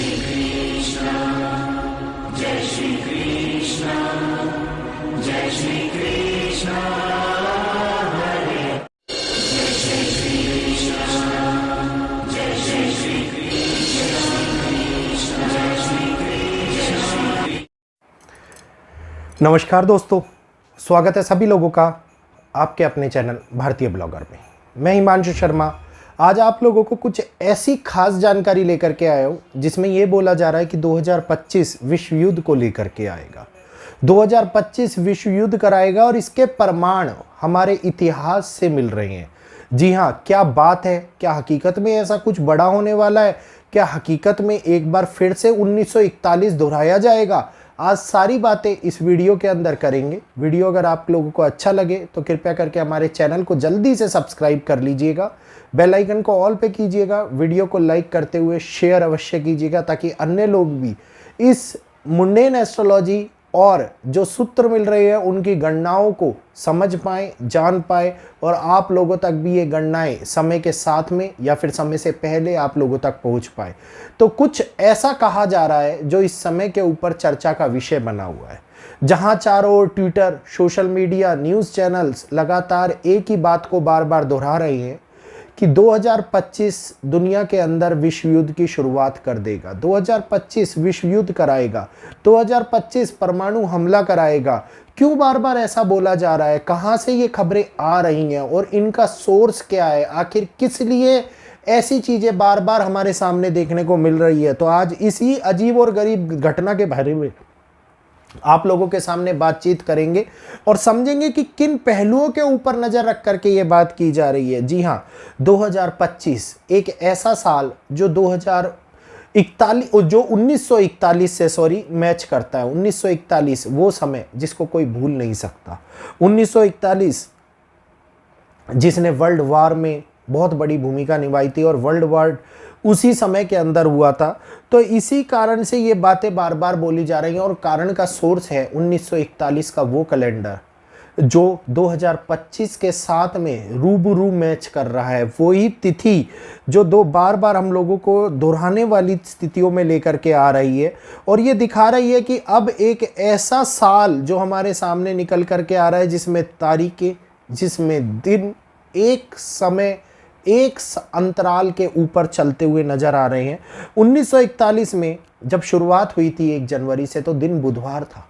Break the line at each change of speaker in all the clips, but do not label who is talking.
कृष्ण जय श्री कृष्ण जय श्री कृष्ण हरे जय श्री कृष्ण जय श्री कृष्ण जय श्री कृष्ण।
नमस्कार दोस्तों, स्वागत है सभी लोगों का आपके अपने चैनल भारतीय ब्लॉगर में। मैं हिमांशु शर्मा आज आप लोगों को कुछ ऐसी खास जानकारी लेकर के आया हूँ जिसमें ये बोला जा रहा है कि 2025 विश्व युद्ध को लेकर के आएगा। 2025 विश्व युद्ध कराएगा और इसके प्रमाण हमारे इतिहास से मिल रहे हैं। जी हाँ, क्या बात है? क्या हकीकत में ऐसा कुछ बड़ा होने वाला है? क्या हकीकत में एक बार फिर से 1941 दोहराया जाएगा? आज सारी बातें इस वीडियो के अंदर करेंगे। वीडियो अगर आप लोगों को अच्छा लगे तो कृपया करके हमारे चैनल को जल्दी से सब्सक्राइब कर लीजिएगा, बेल आइकन को ऑल पे कीजिएगा, वीडियो को लाइक करते हुए शेयर अवश्य कीजिएगा ताकि अन्य लोग भी इस मुंडेन एस्ट्रोलॉजी और जो सूत्र मिल रहे हैं उनकी गणनाओं को समझ पाएँ, जान पाए और आप लोगों तक भी ये गणनाएं समय के साथ में या फिर समय से पहले आप लोगों तक पहुंच पाए। तो कुछ ऐसा कहा जा रहा है जो इस समय के ऊपर चर्चा का विषय बना हुआ है, जहां चारों ओर Twitter, social media, news channels लगातार एक ही बात को बार बार दोहरा रहे हैं कि 2025 दुनिया के अंदर विश्व युद्ध की शुरुआत कर देगा, 2025 विश्व युद्ध कराएगा, 2025 परमाणु हमला कराएगा। क्यों बार बार ऐसा बोला जा रहा है? कहाँ से ये खबरें आ रही हैं और इनका सोर्स क्या है? आखिर किस लिए ऐसी चीज़ें बार बार हमारे सामने देखने को मिल रही है? तो आज इसी अजीब और गरीब घटना के बारे में आप लोगों के सामने बातचीत करेंगे और समझेंगे कि किन पहलुओं के ऊपर नज़र रख करके ये बात की जा रही है। जी हाँ, 2025 एक ऐसा साल जो 1941 से मैच करता है। 1941 वो समय जिसको कोई भूल नहीं सकता। 1941 जिसने वर्ल्ड वार में बहुत बड़ी भूमिका निभाई थी और वर्ल्ड वार उसी समय के अंदर हुआ था। तो इसी कारण से ये बातें बार बार बोली जा रही हैं और कारण का सोर्स है 1941 का वो कैलेंडर जो 2025 के साथ में रूबरू मैच कर रहा है। वही तिथि जो बार बार हम लोगों को दोहराने वाली स्थितियों में लेकर के आ रही है और ये दिखा रही है कि अब एक ऐसा साल जो हमारे सामने निकल करके आ रहा है जिसमें तारीखें, जिसमें दिन एक समय एक अंतराल के ऊपर चलते हुए नजर आ रहे हैं। 1941 में जब शुरुआत हुई थी 1 जनवरी से, तो दिन बुधवार था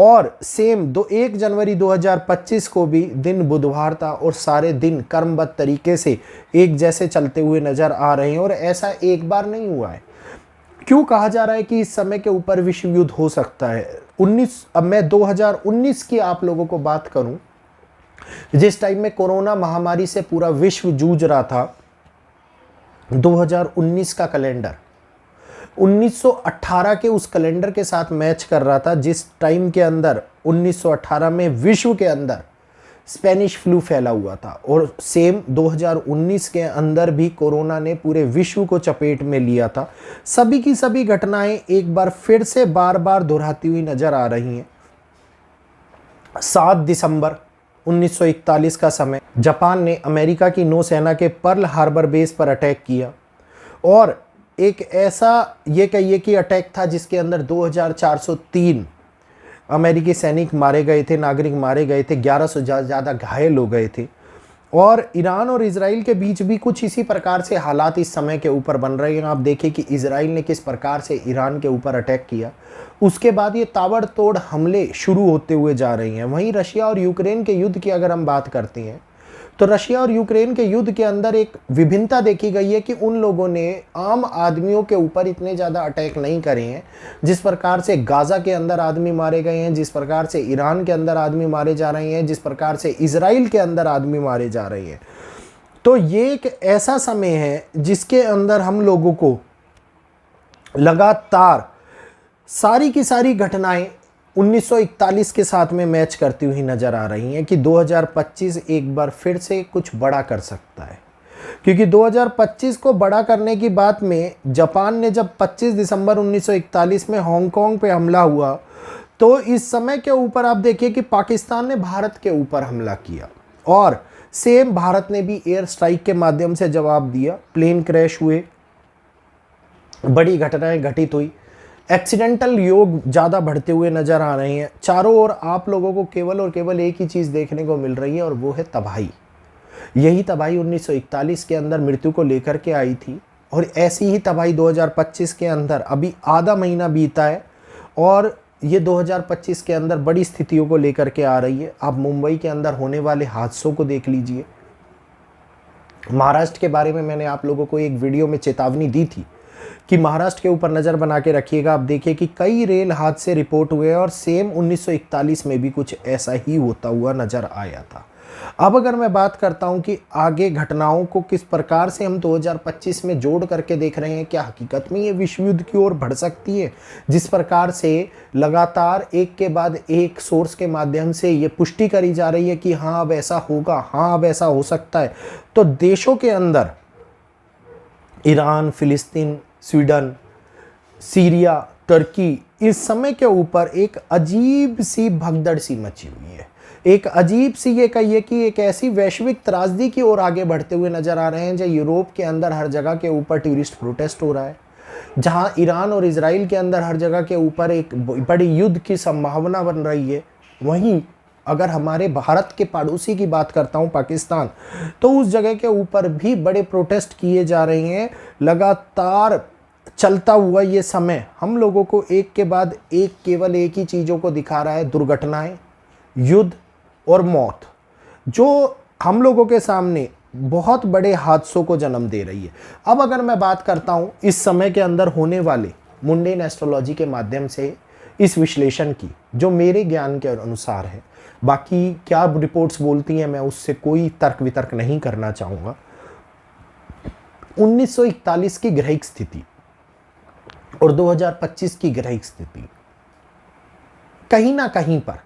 और सेम 1 जनवरी 2025 को भी दिन बुधवार था और सारे दिन क्रमबद्ध तरीके से एक जैसे चलते हुए नजर आ रहे हैं और ऐसा एक बार नहीं हुआ है। क्यों कहा जा रहा है कि इस समय के ऊपर विश्व युद्ध हो सकता है? अब मैं 2019 की आप लोगों को बात करूं, जिस टाइम में कोरोना महामारी से पूरा विश्व जूझ रहा था, 2019 का कैलेंडर 1918 के उस कैलेंडर के साथ मैच कर रहा था, जिस टाइम के अंदर 1918 में विश्व के अंदर स्पेनिश फ्लू फैला हुआ था और सेम 2019 के अंदर भी कोरोना ने पूरे विश्व को चपेट में लिया था। सभी की सभी घटनाएं एक बार फिर से बार बार दोहराती हुई नजर आ रही हैं। 7 दिसंबर 1941 का समय जापान ने अमेरिका की नौसेना के पर्ल हार्बर बेस पर अटैक किया और एक ऐसा ये कहिए कि अटैक था जिसके अंदर 2403 अमेरिकी सैनिक मारे गए थे, नागरिक मारे गए थे, 1100 ज़्यादा घायल हो गए थे। और ईरान और इजराइल के बीच भी कुछ इसी प्रकार से हालात इस समय के ऊपर बन रहे हैं। आप देखिए कि इजराइल ने किस प्रकार से ईरान के ऊपर अटैक किया, उसके बाद ये ताबड़तोड़ हमले शुरू होते हुए जा रही हैं। वहीं रशिया और यूक्रेन के युद्ध की अगर हम बात करते हैं तो रशिया और यूक्रेन के युद्ध के अंदर एक विभिन्नता देखी गई है कि उन लोगों ने आम आदमियों के ऊपर इतने ज़्यादा अटैक नहीं करे हैं जिस प्रकार से गाज़ा के अंदर आदमी मारे गए हैं, जिस प्रकार से ईरान के अंदर आदमी मारे जा रहे हैं, जिस प्रकार से इजराइल के अंदर आदमी मारे जा रहे हैं। तो ये एक ऐसा समय है जिसके अंदर हम लोगों को लगातार सारी की सारी घटनाएं 1941 के साथ में मैच करती हुई नज़र आ रही हैं कि 2025 एक बार फिर से कुछ बड़ा कर सकता है। क्योंकि 2025 को बड़ा करने की बात में जापान ने जब 25 दिसंबर 1941 में हांगकांग पे हमला हुआ तो इस समय के ऊपर आप देखिए कि पाकिस्तान ने भारत के ऊपर हमला किया और सेम भारत ने भी एयर स्ट्राइक के माध्यम से जवाब दिया। प्लेन क्रैश हुए, बड़ी घटनाएं घटित हुई। एक्सीडेंटल योग ज़्यादा बढ़ते हुए नज़र आ रहे हैं। चारों ओर आप लोगों को केवल और केवल एक ही चीज़ देखने को मिल रही है, और वो है तबाही। यही तबाही 1941 के अंदर मृत्यु को लेकर के आई थी, और ऐसी ही तबाही 2025 के अंदर अभी आधा महीना बीता है, और ये 2025 के अंदर बड़ी स्थितियों को लेकर के आ रही है। आप मुंबई के अंदर होने वाले हादसों को देख लीजिए। महाराष्ट्र के बारे में मैंने आप लोगों को एक वीडियो में चेतावनी दी थी कि महाराष्ट्र के ऊपर नज़र बना के रखिएगा। आप देखिए कि कई रेल हादसे रिपोर्ट हुए और सेम 1941 में भी कुछ ऐसा ही होता हुआ नज़र आया था। अब अगर मैं बात करता हूं कि आगे घटनाओं को किस प्रकार से हम 2025 में जोड़ करके देख रहे हैं, क्या हकीकत में ये विश्व युद्ध की ओर बढ़ सकती है, जिस प्रकार से लगातार एक के बाद एक सोर्स के माध्यम से ये पुष्टि करी जा रही है कि हाँ अब ऐसा होगा, हाँ अब ऐसा हो सकता है। तो देशों के अंदर ईरान, फिलिस्तीन, स्वीडन, सीरिया, तुर्की, इस समय के ऊपर एक अजीब सी भगदड़ सी मची हुई है। एक अजीब सी ये कहिए कि एक ऐसी वैश्विक त्रासदी की ओर आगे बढ़ते हुए नजर आ रहे हैं, जहाँ यूरोप के अंदर हर जगह के ऊपर टूरिस्ट प्रोटेस्ट हो रहा है, जहां ईरान और इजराइल के अंदर हर जगह के ऊपर एक बड़ी युद्ध की संभावना बन रही है। वहीं अगर हमारे भारत के पड़ोसी की बात करता हूं, पाकिस्तान, तो उस जगह के ऊपर भी बड़े प्रोटेस्ट किए जा रहे हैं। लगातार चलता हुआ ये समय हम लोगों को एक के बाद एक केवल एक ही चीज़ों को दिखा रहा है, दुर्घटनाएं, युद्ध और मौत, जो हम लोगों के सामने बहुत बड़े हादसों को जन्म दे रही है। अब अगर मैं बात करता हूं इस समय के अंदर होने वाले मुंडेन एस्ट्रोलॉजी के माध्यम से इस विश्लेषण की, जो मेरे ज्ञान के अनुसार है, बाकी क्या रिपोर्ट्स बोलती हैं मैं उससे कोई तर्क वितर्क नहीं करना चाहूँगा। 1941 की ग्रहिक स्थिति और 2025 की ग्रहिक स्थिति कहीं ना कहीं पर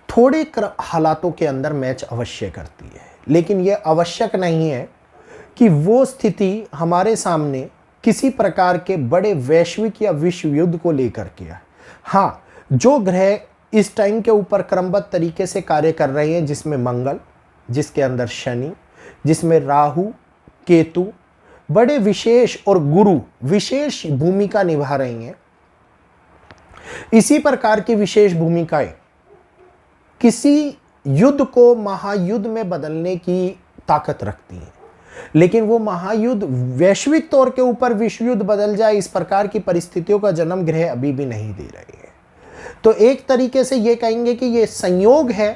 थोड़े हालातों के अंदर मैच अवश्य करती है, लेकिन यह आवश्यक नहीं है कि वो स्थिति हमारे सामने किसी प्रकार के बड़े वैश्विक या विश्व युद्ध को लेकर के आए। हाँ, जो ग्रह इस टाइम के ऊपर क्रमबद्ध तरीके से कार्य कर रहे हैं, जिसमें मंगल, जिसके अंदर शनि, जिसमें राहु, केतु बड़े विशेष और गुरु विशेष भूमिका निभा रही हैं, इसी प्रकार की विशेष भूमिकाएं किसी युद्ध को महायुद्ध में बदलने की ताकत रखती हैं। लेकिन वो महायुद्ध वैश्विक तौर के ऊपर विश्व युद्ध बदल जाए, इस प्रकार की परिस्थितियों का जन्म ग्रह अभी भी नहीं दे रहे हैं। तो एक तरीके से ये कहेंगे कि ये संयोग है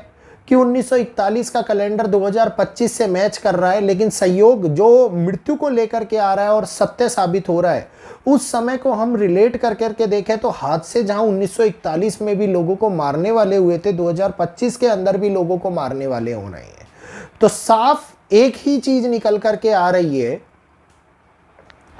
कि 1941 का कैलेंडर 2025 से मैच कर रहा है, लेकिन संयोग जो मृत्यु को लेकर के आ रहा है और सत्य साबित हो रहा है, उस समय को हम रिलेट कर करके देखें तो हादसे जहां 1941 में भी लोगों को मारने वाले हुए थे, 2025 के अंदर भी लोगों को मारने वाले हो रहे हैं। तो साफ एक ही चीज निकल करके आ रही है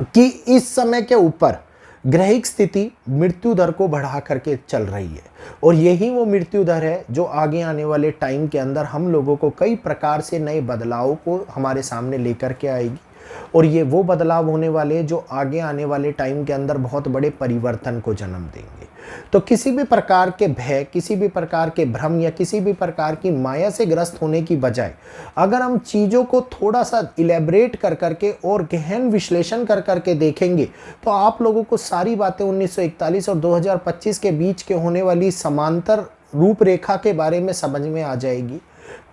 कि इस समय के ऊपर ग्रहिक स्थिति मृत्यु दर को बढ़ा करके चल रही है, और यही वो मृत्यु दर है जो आगे आने वाले टाइम के अंदर हम लोगों को कई प्रकार से नए बदलावों को हमारे सामने लेकर के आएगी। और ये वो बदलाव होने वाले जो आगे आने वाले टाइम के अंदर बहुत बड़े परिवर्तन को जन्म देंगे। तो किसी भी प्रकार के भय, किसी भी प्रकार के भ्रम या किसी भी प्रकार की माया से ग्रस्त होने की बजाय अगर हम चीज़ों को थोड़ा सा इलेबरेट कर करके और गहन विश्लेषण कर करके देखेंगे, तो आप लोगों को सारी बातें 1941 और 2025 के बीच के होने वाली समांतर रूपरेखा के बारे में समझ में आ जाएगी।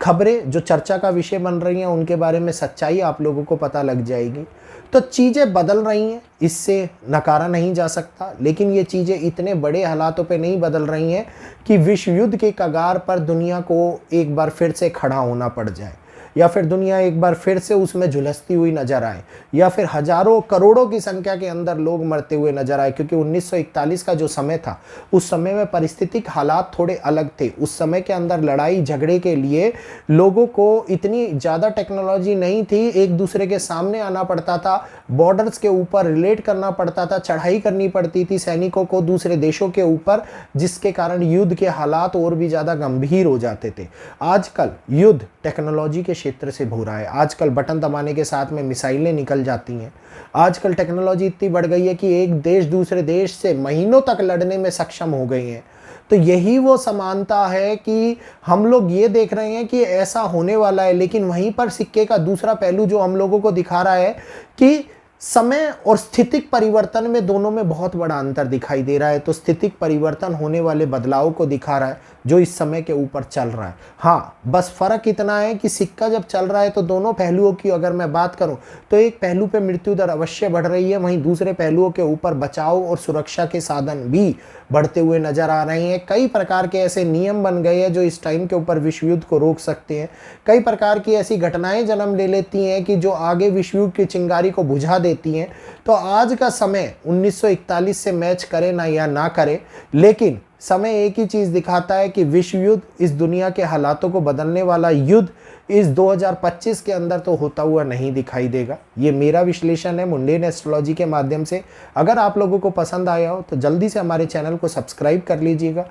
खबरें जो चर्चा का विषय बन रही हैं उनके बारे में सच्चाई आप लोगों को पता लग जाएगी। तो चीज़ें बदल रही हैं, इससे नकारा नहीं जा सकता, लेकिन ये चीज़ें इतने बड़े हालातों पे नहीं बदल रही हैं कि विश्व युद्ध के कगार पर दुनिया को एक बार फिर से खड़ा होना पड़ जाए, या फिर दुनिया एक बार फिर से उसमें झुलसती हुई नजर आए, या फिर हजारों करोड़ों की संख्या के अंदर लोग मरते हुए नजर आए। क्योंकि 1941 का जो समय था, उस समय में परिस्थितिक हालात थोड़े अलग थे। उस समय के अंदर लड़ाई झगड़े के लिए लोगों को इतनी ज़्यादा टेक्नोलॉजी नहीं थी, एक दूसरे के सामने आना पड़ता था, बॉर्डर्स के ऊपर रिलेट करना पड़ता था, चढ़ाई करनी पड़ती थी सैनिकों को दूसरे देशों के ऊपर, जिसके कारण युद्ध के हालात और भी ज़्यादा गंभीर हो जाते थे। आजकल युद्ध टेक्नोलॉजी के क्षेत्र से हो रहा है। आजकल बटन दबाने के साथ में मिसाइलें निकल जाती हैं। आजकल टेक्नोलॉजी इतनी बढ़ गई है कि एक देश दूसरे देश से महीनों तक लड़ने में सक्षम हो गए हैं। तो यही वो समानता है कि हम लोग ये देख रहे हैं कि ऐसा होने वाला है, लेकिन वहीं पर सिक्के का दूसरा पहलू जो हम लोगों को दिखा रहा है कि समय और स्थितिक परिवर्तन में दोनों में बहुत बड़ा अंतर दिखाई दे रहा है। तो स्थितिक परिवर्तन होने वाले बदलाव को दिखा रहा है जो इस समय के ऊपर चल रहा है। हाँ, बस फर्क इतना है कि सिक्का जब चल रहा है तो दोनों पहलुओं की अगर मैं बात करूं तो एक पहलू पे मृत्यु दर अवश्य बढ़ रही है, वहीं दूसरे पहलुओं के ऊपर बचाव और सुरक्षा के साधन भी बढ़ते हुए नजर आ रहे हैं। कई प्रकार के ऐसे नियम बन गए हैं जो इस टाइम के ऊपर विश्व युद्ध को रोक सकते हैं। कई प्रकार की ऐसी घटनाएं जन्म ले लेती हैं कि जो आगे विश्व युद्ध की चिंगारी को बुझा देती हैं। तो आज का समय 1941 से मैच करे ना या ना करे, लेकिन समय एक ही चीज दिखाता है कि विश्व युद्ध, इस दुनिया के हालातों को बदलने वाला युद्ध इस 2025 के अंदर तो होता हुआ नहीं दिखाई देगा। ये मेरा विश्लेषण है मुंडेन एस्ट्रोलॉजी के माध्यम से। अगर आप लोगों को पसंद आया हो तो जल्दी से हमारे चैनल को सब्सक्राइब कर लीजिएगा,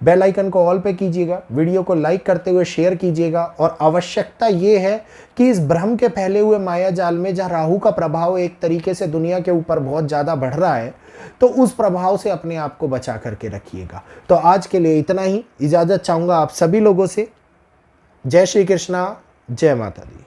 बेल आइकन को ऑल पे कीजिएगा, वीडियो को लाइक करते हुए शेयर कीजिएगा। और आवश्यकता ये है कि इस भ्रम के फैले हुए माया जाल में जहाँ राहु का प्रभाव एक तरीके से दुनिया के ऊपर बहुत ज़्यादा बढ़ रहा है, तो उस प्रभाव से अपने आप को बचा करके रखिएगा। तो आज के लिए इतना ही, इजाज़त चाहूँगा आप सभी लोगों से। जय श्री कृष्णा, जय माता दी।